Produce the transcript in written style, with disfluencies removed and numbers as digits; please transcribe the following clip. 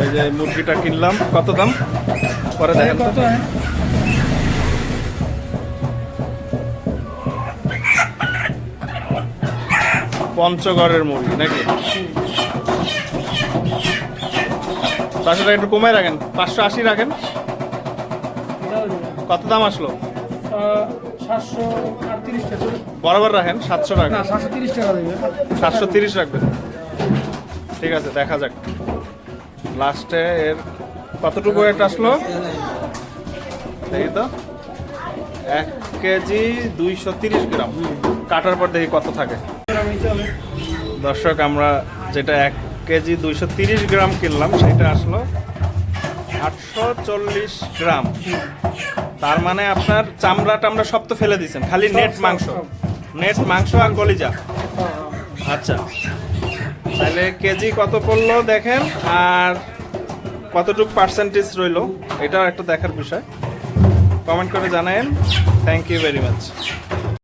এই যে মুরগিটা কিনলাম, কত দাম পরে দেখেন তো। কত है পঞ্চগড়ের মুরগি নাকি? 500 টাকা একটু কমায় রাখেন, 580 রাখেন। কত দাম আসলো? 738 টাকা বরাবর রাখেন 700 টাকা। না 730 টাকা দেবে 730 রাখবেন, ঠিক আছে দেখা যাক লাস্টে এর কতটুকু ওয়েট আসলো দেখি তো। 1 কেজি 230 গ্রাম, কাটার পর দেখি কত থাকে। দর্শক আমরা যেটা 1 কেজি 230 গ্রাম কিনলাম সেটা আসলো 840 গ্রাম। তার মানে আপনার চামড়া টামড়া সব তো ফেলে দিয়েছেন, খালি নেট মাংস, নেট মাংস আর কলিজা। আচ্ছা তাহলে কেজি কত পড়লো দেখেন, আর কতটুকু পার্সেন্টেজ রইলো এটাও একটা দেখার বিষয়। কমেন্ট করে জানায়েন। Thank you very much.